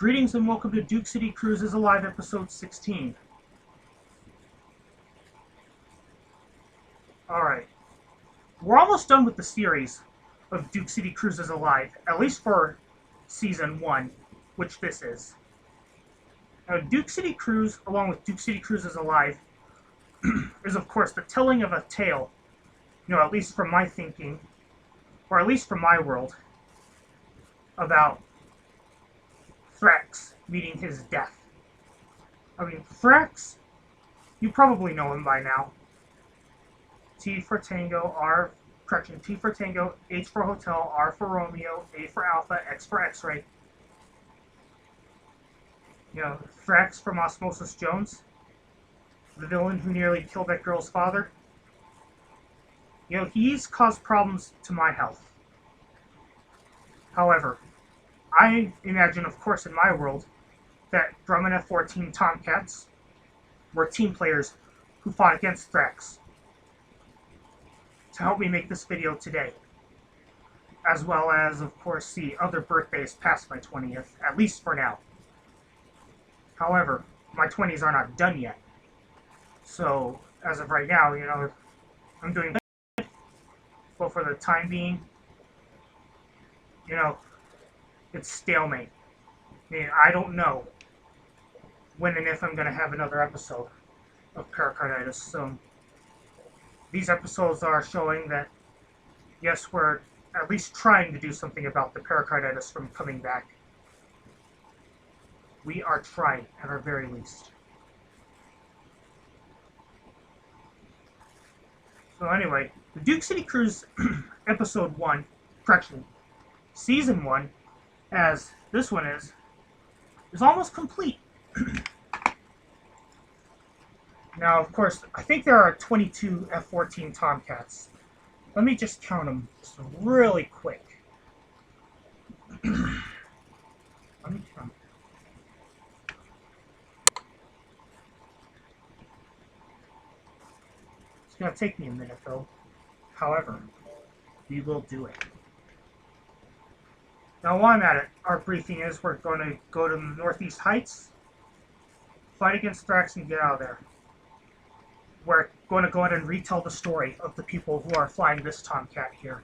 Greetings and welcome to Duke City Cruises Alive episode 16. Alright, we're almost done with the series of Duke City Cruises Alive, at least for season 1, which this is. Now, Duke City Cruise, along with Duke City Cruises Alive, is of course the telling of a tale, at least from my thinking, or at least from my world, about Thrax meeting his death. Thrax, you probably know him by now. T for Tango, T for Tango, H for Hotel, R for Romeo, A for Alpha, X for X-Ray. Thrax from Osmosis Jones, the villain who nearly killed that girl's father. He's caused problems to my health. However, I imagine, of course, in my world, that Grumman F-14 Tomcats were team players who fought against Thrax to help me make this video today, as well as, of course, see other birthdays past my 20th, at least for now. However, my 20s are not done yet, so as of right now, I'm doing good, but for the time being, it's stalemate. I don't know when and if I'm going to have another episode of pericarditis. So these episodes are showing that, yes, we're at least trying to do something about the pericarditis from coming back. We are trying, at our very least. So anyway, the Duke City Cruise episode 1, season 1, as this one is almost complete. Now, of course, I think there are 22 F-14 Tomcats. Let me just count them just really quick. Let me count. It's going to take me a minute, though. However, we will do it. Now, while I'm at it, our briefing is we're going to go to the Northeast Heights, fight against Thrax, and get out of there. We're going to go ahead and retell the story of the people who are flying this Tomcat here.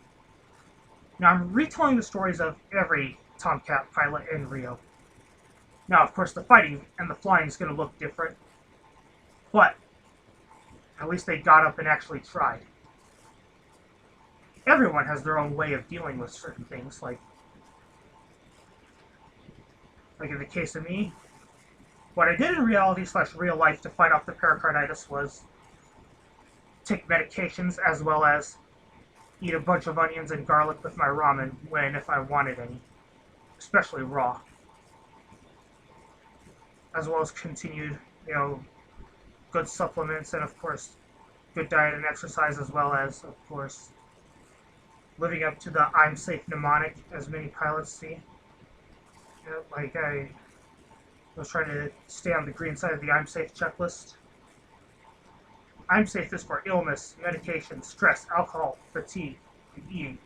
Now, I'm retelling the stories of every Tomcat pilot in Rio. Now, of course, the fighting and the flying is going to look different, but at least they got up and actually tried. Everyone has their own way of dealing with certain things, like in the case of me, what I did in reality/real life to fight off the pericarditis was take medications as well as eat a bunch of onions and garlic with my ramen if I wanted any, especially raw. As well as continued, good supplements and, of course, good diet and exercise, as well as, of course, living up to the I'm safe mnemonic, as many pilots see. I was trying to stay on the green side of the I'm safe checklist. I'm safe is for illness, medication, stress, alcohol, fatigue, and eating.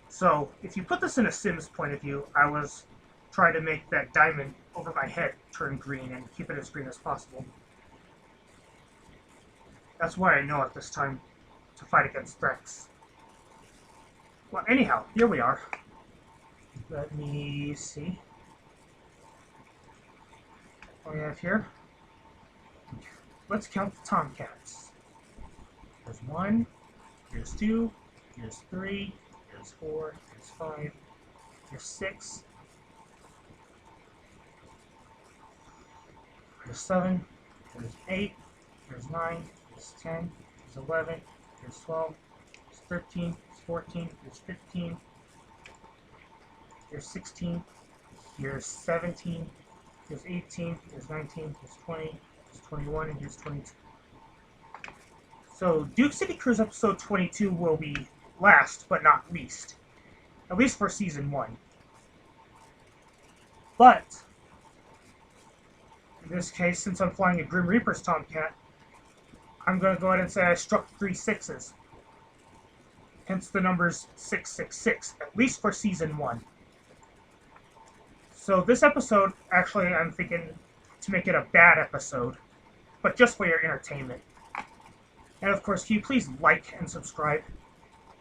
So, if you put this in a Sims point of view, I was trying to make that diamond over my head turn green and keep it as green as possible. That's what I know at this time to fight against Thrax. Well, anyhow, here we are. Let me see what we have here. Let's count the Tomcats. There's 1, here's 2, here's 3, here's 4, here's 5, here's 6, here's 7, here's 8, here's 9, here's 10, here's 11, here's 12, here's 13, here's 14, here's 15, here's 16, here's 17, here's 18, here's 19, here's 20, here's 21, and here's 22. So, Duke City Cruise episode 22 will be last, but not least. At least for season 1. But, in this case, since I'm flying a Grim Reaper's Tomcat, I'm going to go ahead and say I struck 3 6s. Hence the numbers 666, at least for season 1. So this episode, actually, I'm thinking to make it a bad episode, but just for your entertainment. And of course, can you please like and subscribe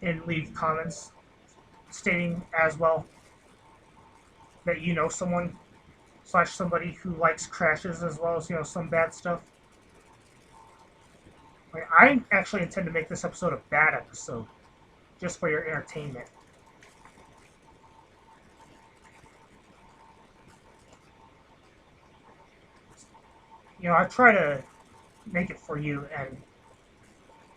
and leave comments stating as well that you know someone / somebody who likes crashes as well as, some bad stuff. Like, I actually intend to make this episode a bad episode, just for your entertainment. I try to make it for you and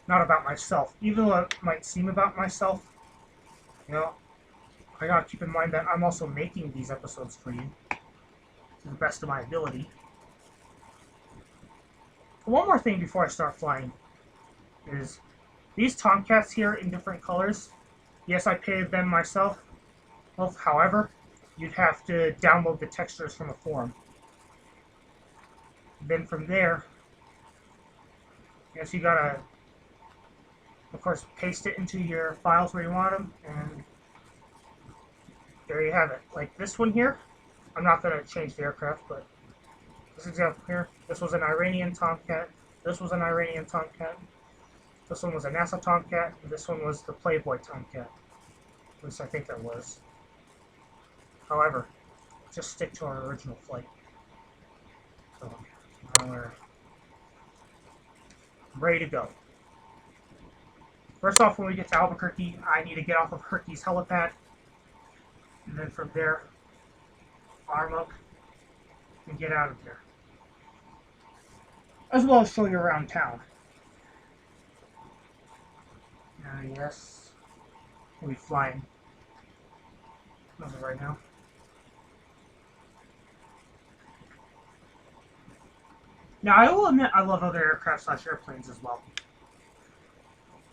not about myself. Even though it might seem about myself, I gotta keep in mind that I'm also making these episodes for you to the best of my ability. One more thing before I start flying is these Tomcats here in different colors. Yes, I painted them myself. Well, however, you'd have to download the textures from a forum. Then from there, you gotta, of course, paste it into your files where you want them, and there you have it. Like this one here, I'm not gonna change the aircraft, but this example here, this was an Iranian Tomcat, this was an Iranian Tomcat, this one was a NASA Tomcat, and this one was the Playboy Tomcat. At least I think that was. However, just stick to our original flight. So, I'm ready to go. First off, when we get to Albuquerque, I need to get off of Herky's helipad. And then from there, arm up and get out of there. As well as show you around town. Yes, we'll be flying. As of right now. Now, I will admit I love other aircraft / airplanes as well.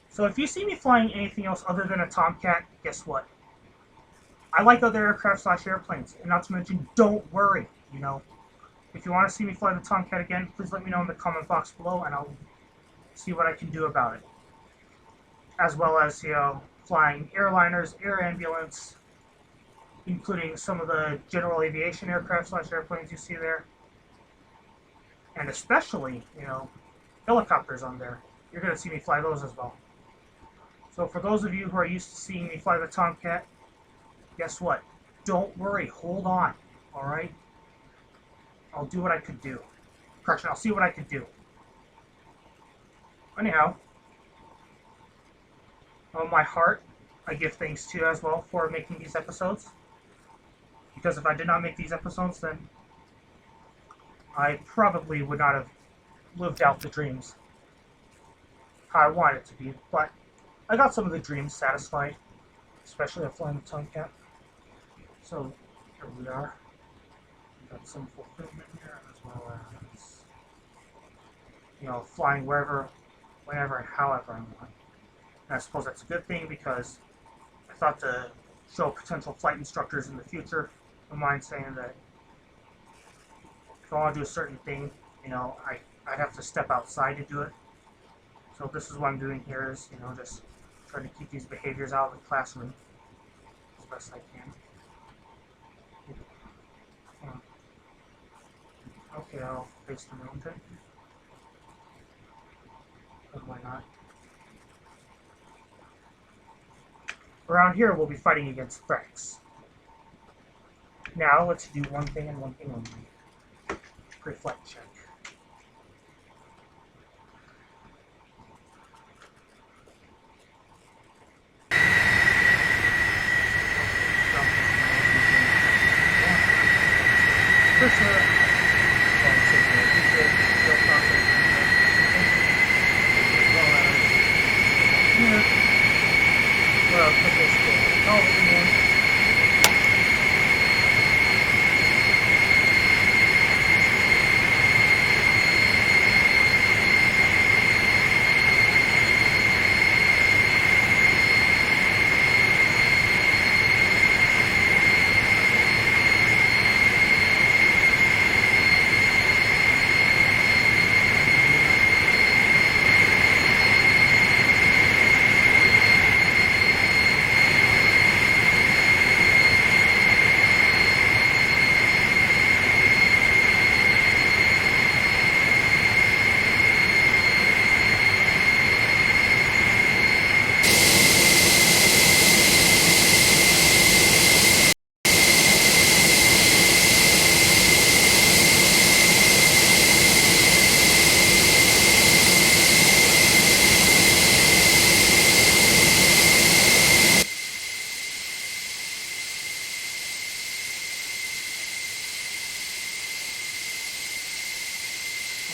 So if you see me flying anything else other than a Tomcat, guess what? I like other aircraft / airplanes, and not to mention, don't worry, If you want to see me fly the Tomcat again, please let me know in the comment box below, and I'll see what I can do about it. As well as, flying airliners, air ambulance, including some of the general aviation aircraft / airplanes you see there. And especially, helicopters on there. You're going to see me fly those as well. So for those of you who are used to seeing me fly the Tomcat, guess what? Don't worry. Hold on. Alright? I'll do what I could do. Correction, I'll see what I could do. Anyhow, on my heart, I give thanks to you as well for making these episodes. Because if I did not make these episodes, then I probably would not have lived out the dreams how I wanted it to be, but I got some of the dreams satisfied, especially of flying the Tomcat. So here we are. We got some fulfillment here, as well as flying wherever, whenever, and however I want. And I suppose that's a good thing because I thought to show potential flight instructors in the future of mine saying that if I want to do a certain thing, I'd have to step outside to do it. So this is what I'm doing here is, just trying to keep these behaviors out of the classroom as best I can. Okay, I'll face the mountain. Or why not? Around here, we'll be fighting against Thrax. Now, let's do one thing and one thing only. Pre-flight check.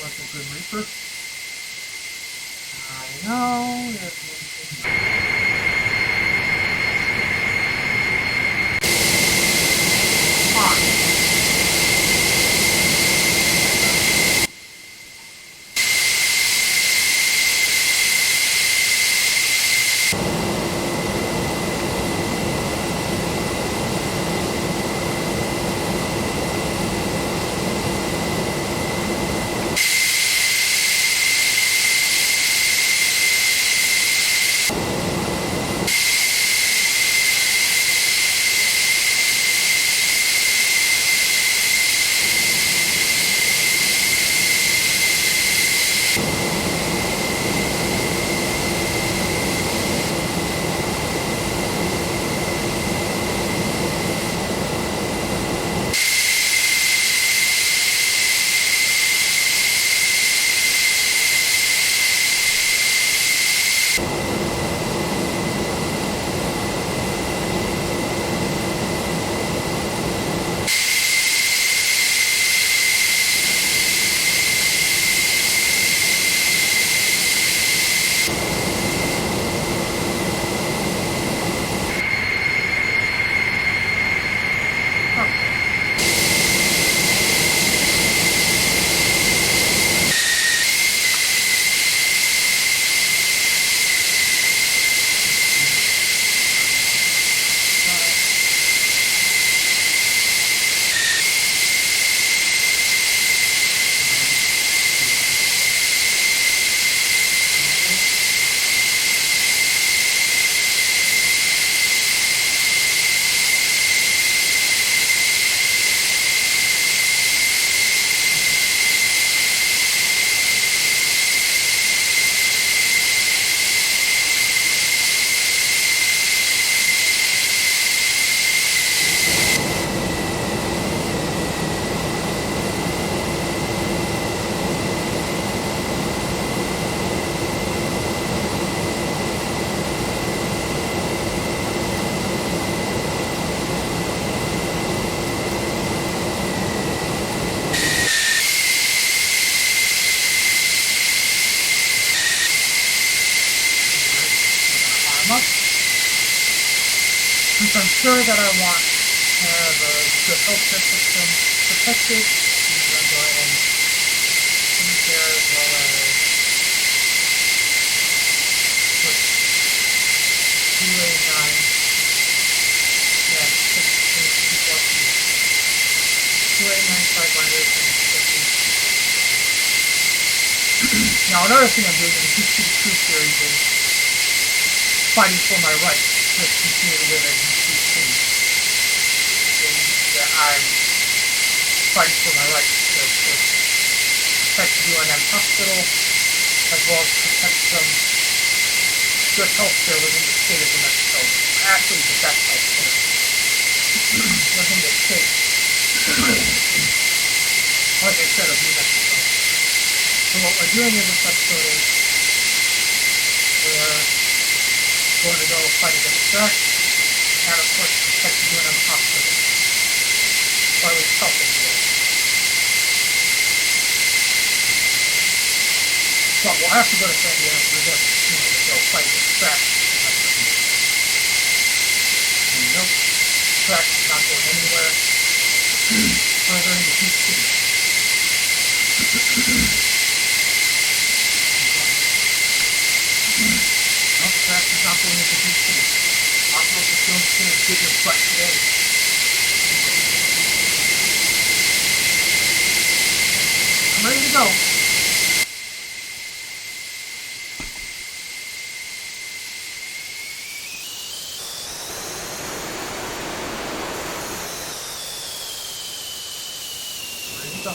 What's a Grim Reaper? I know, there's one thing. Since I'm sure that I want the healthcare system protected, I'm going to go ahead and put there as well as put 289 and 289 550. Now another thing I'm doing in the Peace Truth series is fighting for my rights to continue to live in these cities. That I'm fighting for my rights to protect the UNM hospital, as well as protect some good health care within the state of New Mexico. Actually, the best health care within the state, like I said, of New Mexico. So what we're doing in this episode is we're going to go fight against Thrax, and of course protect the UNM hospital. Or at least help them do it. But we'll have to go to San Diego for this, to go fight against Thrax. And nope, Thrax is not going anywhere further into Peace City. Nope, Thrax is not going into Peace City. Osmosis Jones is going to dig his butt today. I'm ready to go. Ready to go.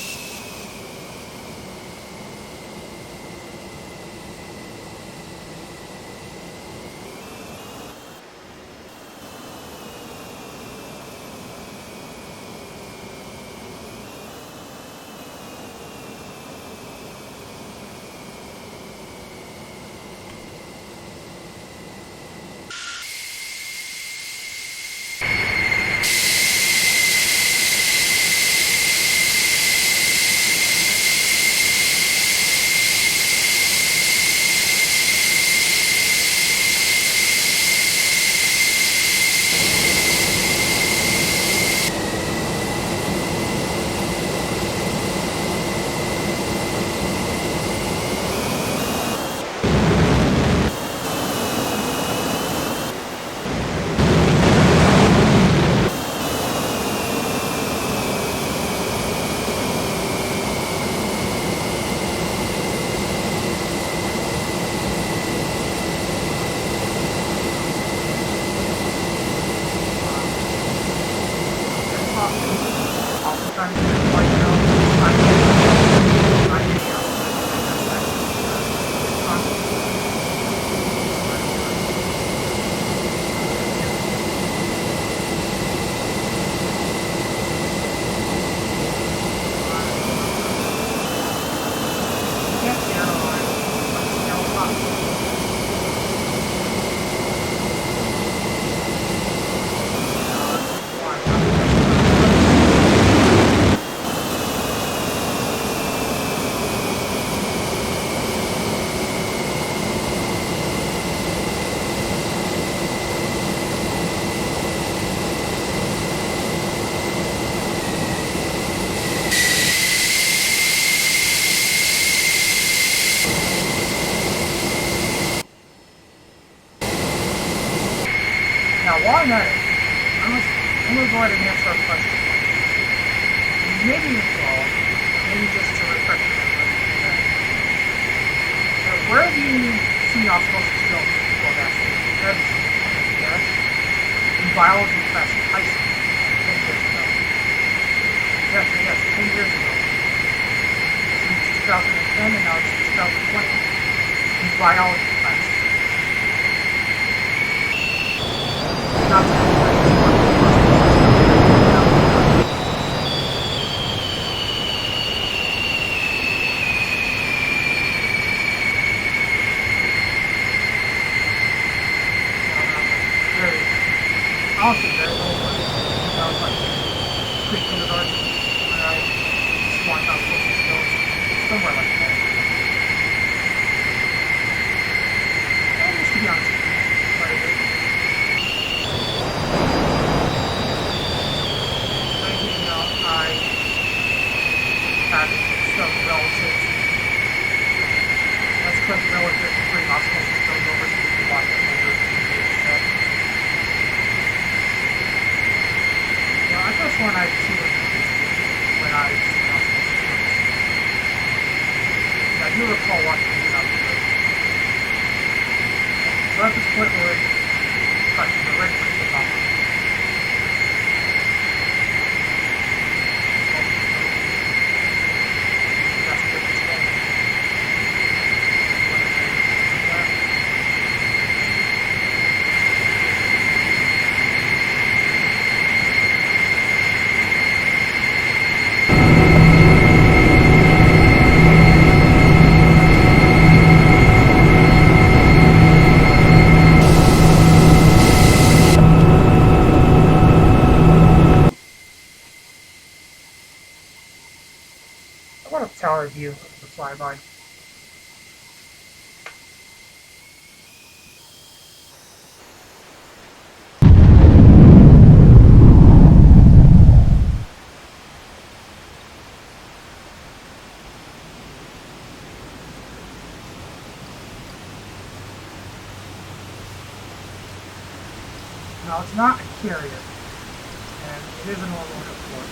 I'm at it, I'm going to go ahead and answer our question. Maybe recall, maybe just to refresh your memory, where have you seen Osmosis Jones before that? Because, yes, in biology class in high school, 10 years ago. Yes, 10 years ago. Since 2010 and now it's 2020 in biology class. Not honestly, very little fun. That was like pre-kindergarten when I spawned out Osmosis Jones, somewhere like that. And just to be honest with you, quite a bit. Maybe, you know, I had some relatives. Let's click relatives to bring Osmosis Jones over so we can watch it later instead. I guess when I see it when I see Osmosis Jones. I do recall watching it out there. So at this point we're touching the red for the top. That's a good mistake. I want a tower view of the flyby. Now it's not a carrier, and it is a normal airport.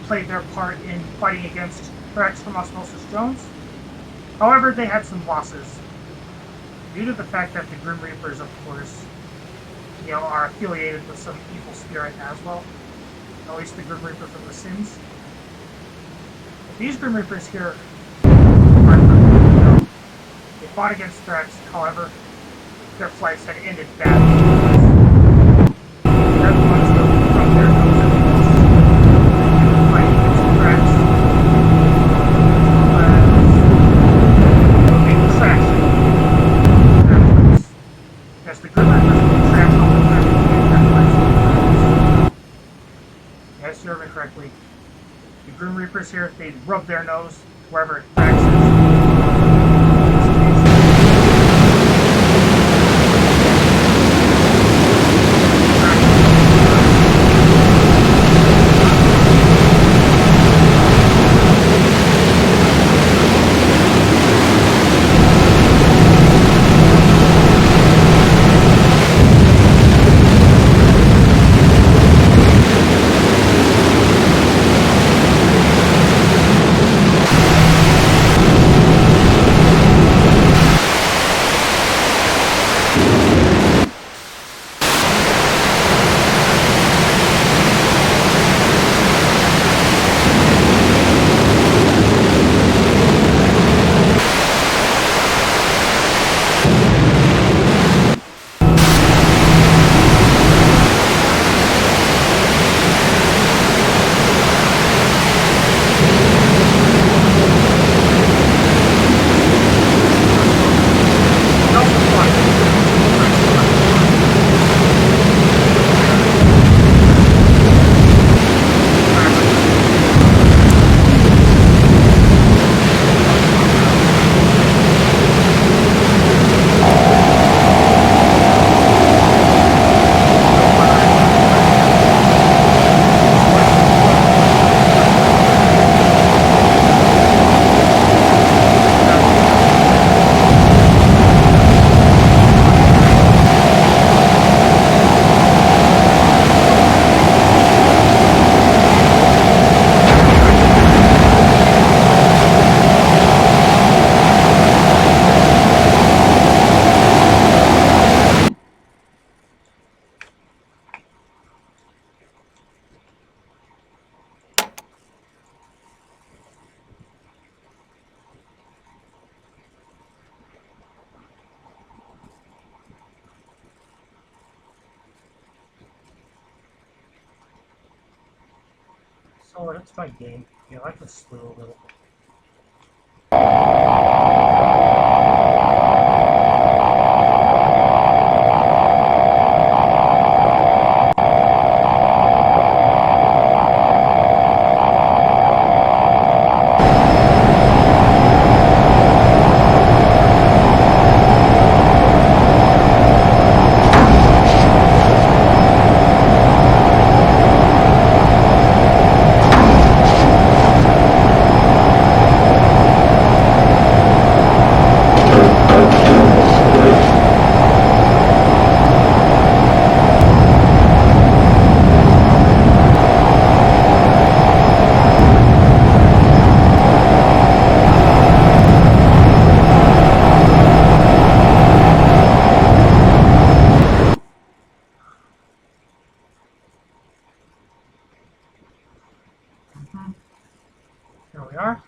Played their part in fighting against Thrax from Osmosis Jones. However, they had some losses. Due to the fact that the Grim Reapers, of course, you know, are affiliated with some evil spirit as well. At least the Grim Reaper from The Sims. But these Grim Reapers here are, they fought against Thrax, however, their flights had ended badly. They're the ones that from their noses. Yes, you heard me correctly. The Grim Reapers here, they rub their nose wherever Thrax is. So that's my game. You know, I can slew a little. Here we are.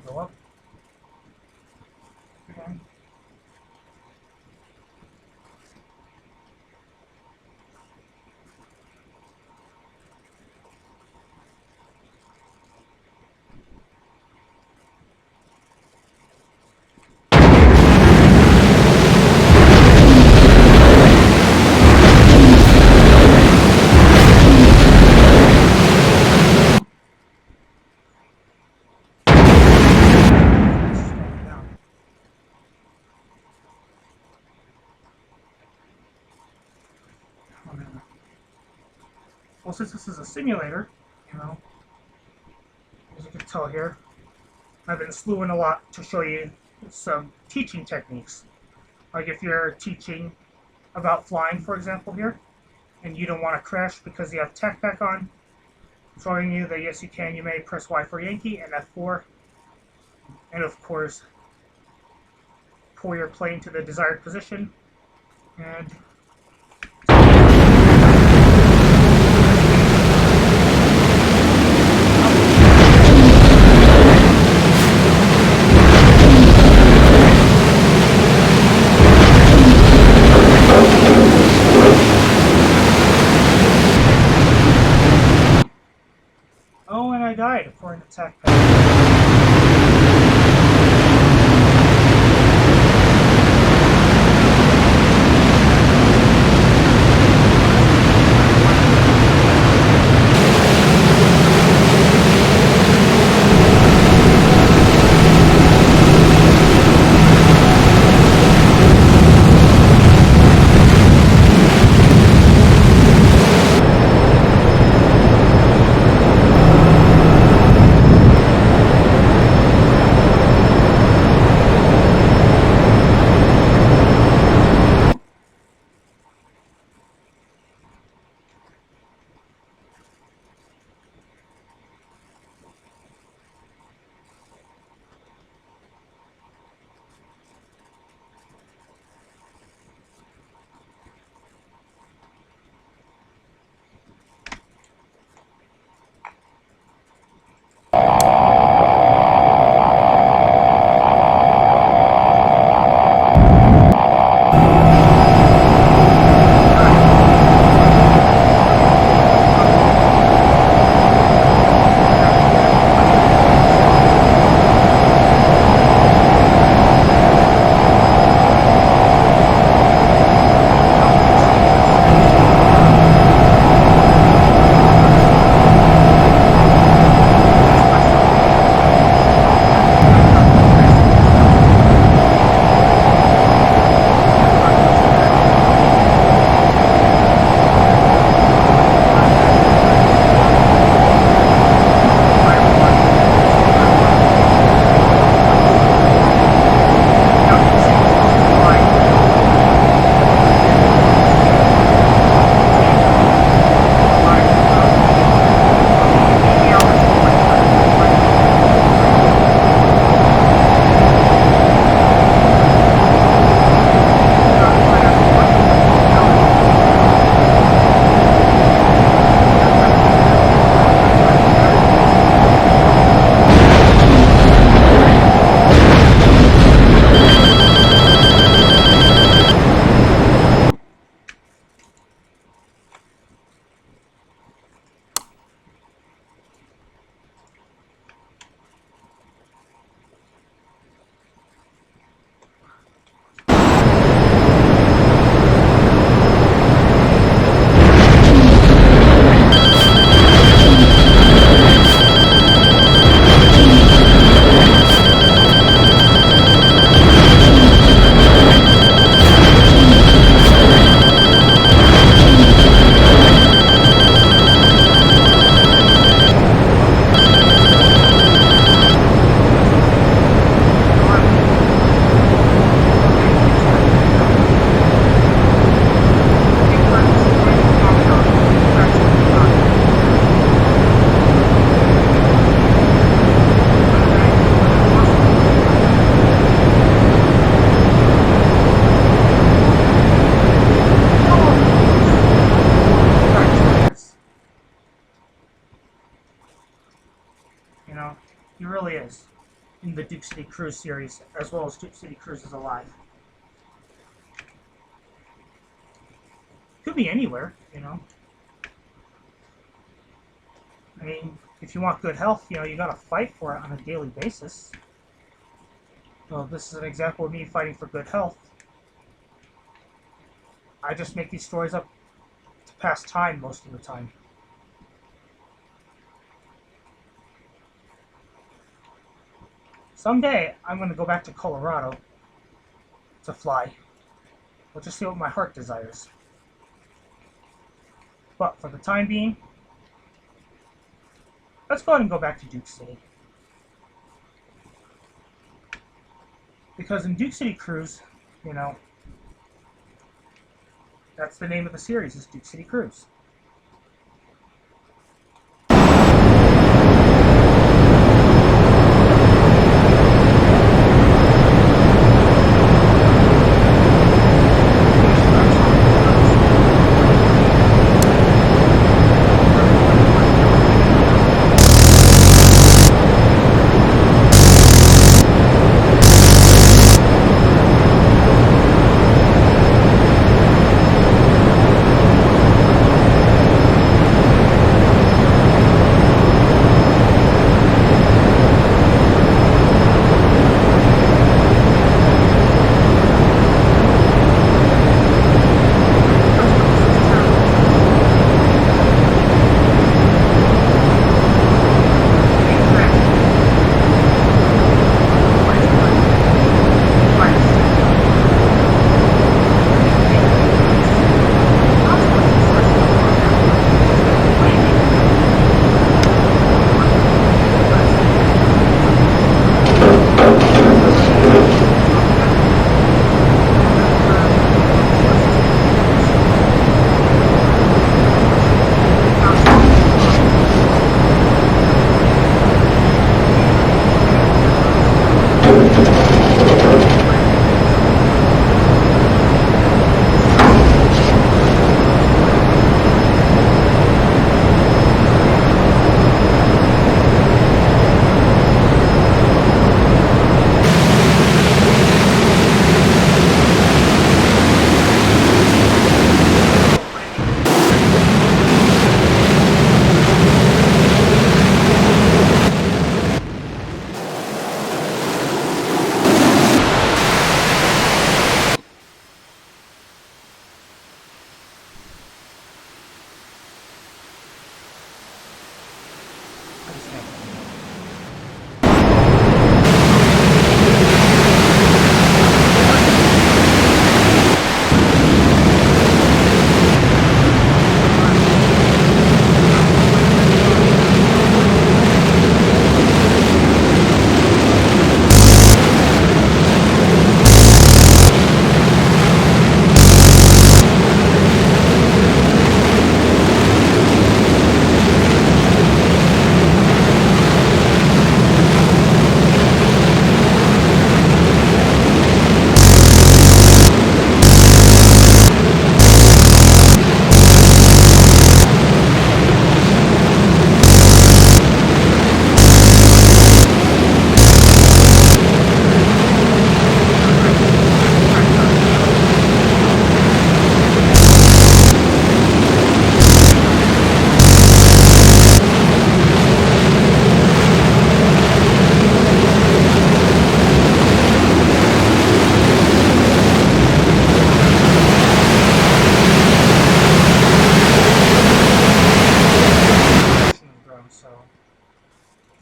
Go up. Okay. Well, since this is a simulator, you know, as you can tell here, I've been slewing a lot to show you some teaching techniques. Like if you're teaching about flying, for example, here, and you don't want to crash because you have tech back on, I'm showing you that yes, you can. You may press Y for Yankee and F4, and of course, pull your plane to the desired position, and oh, and I died according to tech. know, he really is in the Duke City Cruise series, as well as Duke City Cruises Alive. Could be anywhere, you know. I mean, if you want good health, you know, you gotta fight for it on a daily basis. So this is an example of me fighting for good health. I just make these stories up to pass time most of the time. Someday, I'm going to go back to Colorado to fly. We'll just see what my heart desires. But for the time being, let's go ahead and go back to Duke City. Because in Duke City Cruise, you know, that's the name of the series, is Duke City Cruise.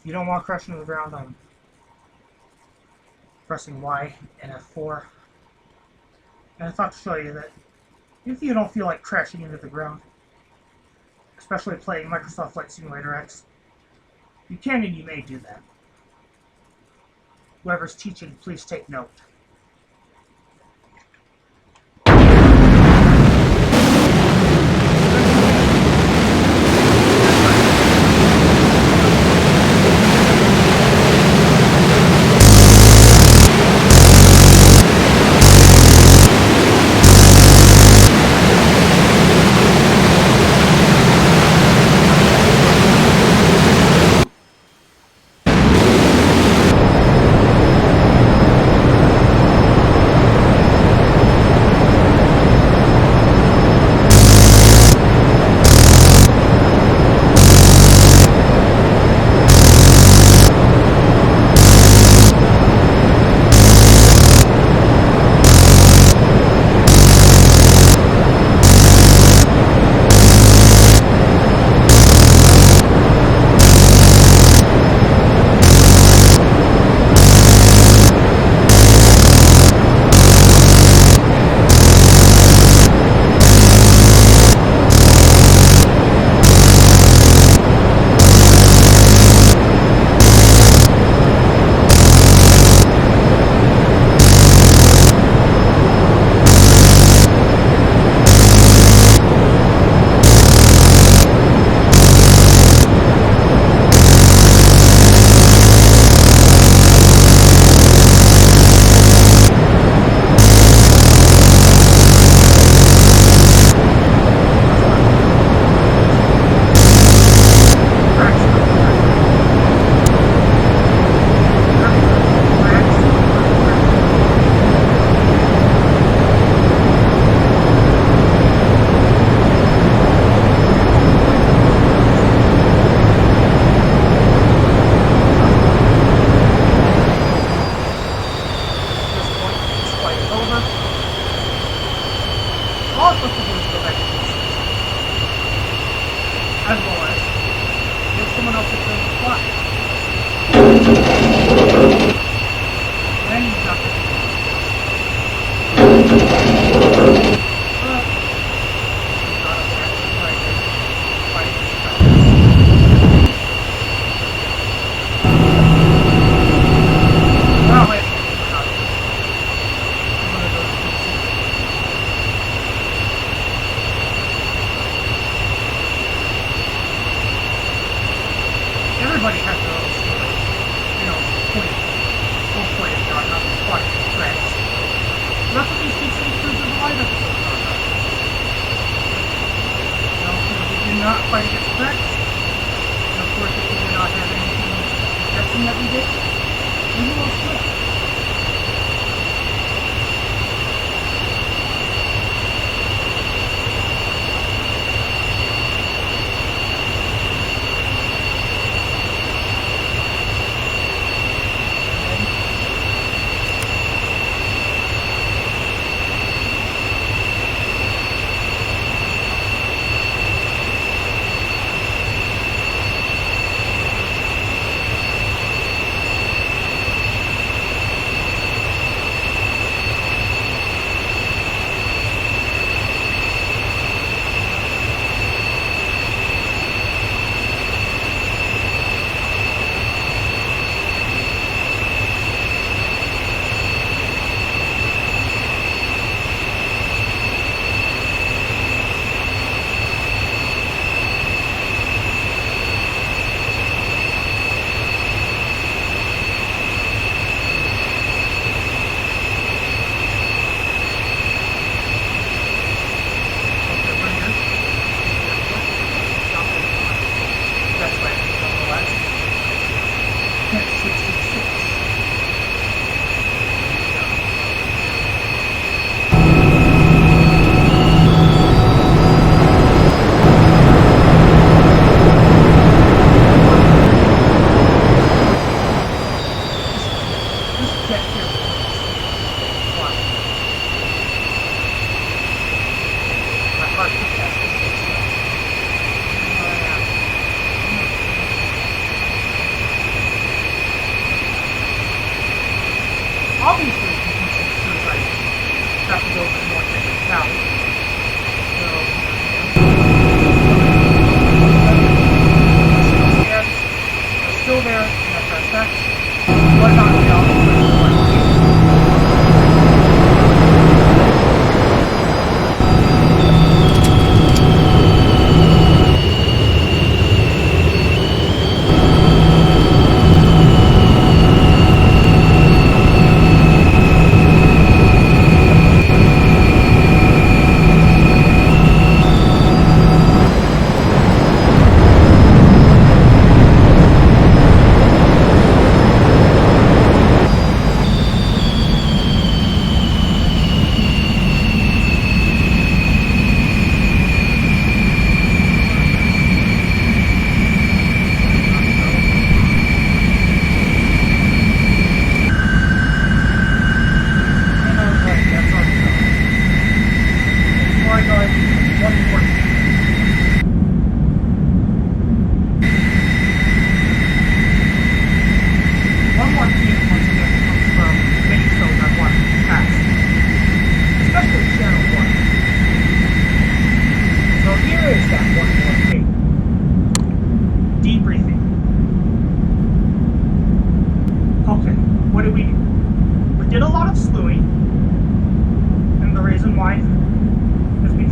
If you don't want crashing to the ground, I'm pressing Y and F4. And I thought to show you that if you don't feel like crashing into the ground, especially playing Microsoft Flight Simulator X, you can and you may do that. Whoever's teaching, please take note.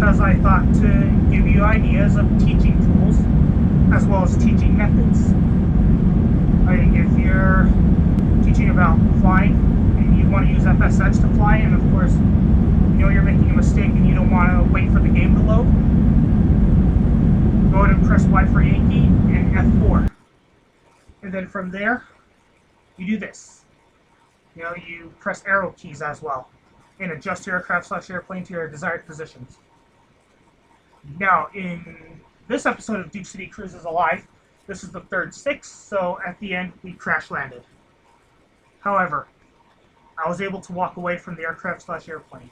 because I thought to give you ideas of teaching tools as well as teaching methods. I think if you're teaching about flying and you want to use FSX to fly, and of course you know you're making a mistake and you don't want to wait for the game to load, go ahead and press Y for Yankee and F4. And then from there, you do this. You know, you press arrow keys as well and adjust your aircraft/airplane to your desired positions. Now, in this episode of Duke City Cruises Alive, this is the third 6, so at the end, we crash landed. However, I was able to walk away from the aircraft/airplane.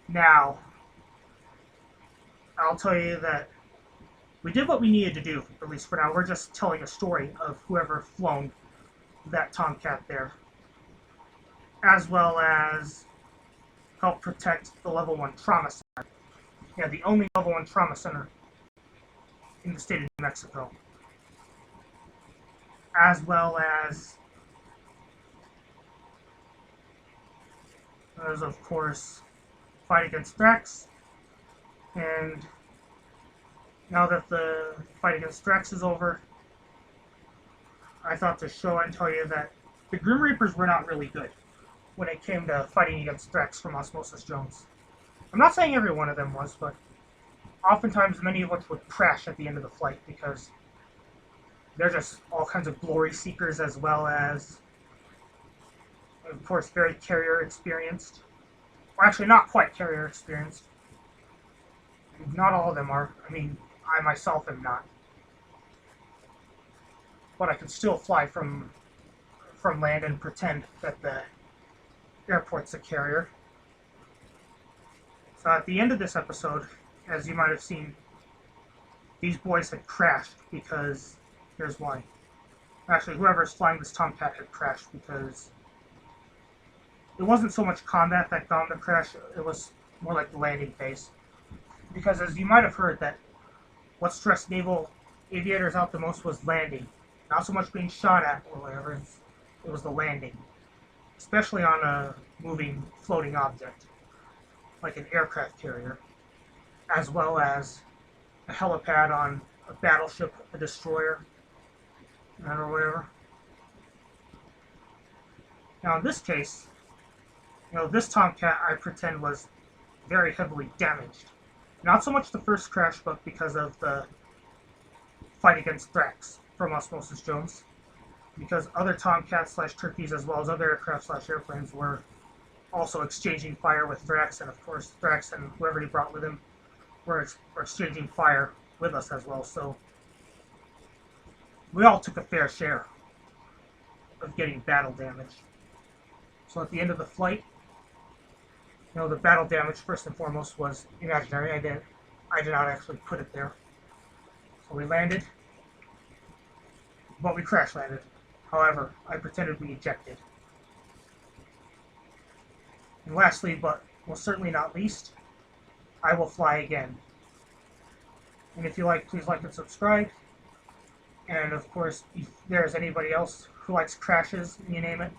Now, I'll tell you that we did what we needed to do, at least for now. We're just telling a story of whoever flown that Tomcat there, as well as help protect the Level 1 Trauma Center. Yeah, the only Level 1 Trauma Center in the state of New Mexico. As well as, of course, fight against Thrax. And now that the fight against Thrax is over, I thought to show and tell you that the Grim Reapers were not really good when it came to fighting against Thrax from Osmosis Jones. I'm not saying every one of them was, but oftentimes many of us would crash at the end of the flight because They're just all kinds of glory seekers, as well as, of course, very carrier experienced. Or actually, not quite carrier experienced. Not all of them are. I mean, I myself am not. But I can still fly from land and pretend that the airport's a carrier. So at the end of this episode, as you might have seen, these boys had crashed because, here's why. Actually, whoever's flying this Tomcat had crashed because it wasn't so much combat that got them to crash, it was more like the landing phase. Because as you might have heard, that what stressed naval aviators out the most was landing. Not so much being shot at or whatever, it was the landing. Especially on a moving, floating object, like an aircraft carrier, as well as a helipad on a battleship, a destroyer, or whatever. Now in this case, this Tomcat I pretend was very heavily damaged. Not so much the first crash, but because of the fight against Thrax from Osmosis Jones. Because other Tomcats / Turkeys, as well as other aircraft / airplanes, were also exchanging fire with Thrax, and of course Thrax and whoever he brought with him were exchanging fire with us as well. So we all took a fair share of getting battle damage. So at the end of the flight, the battle damage first and foremost was imaginary. I did not actually put it there. So we landed, but we crash landed. However, I pretended we ejected. And lastly, but most certainly not least, I will fly again. And if you like, please like and subscribe. And of course, if there's anybody else who likes crashes, you name it,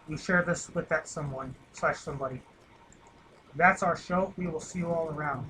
you share this with that someone / somebody. That's our show. We will see you all around.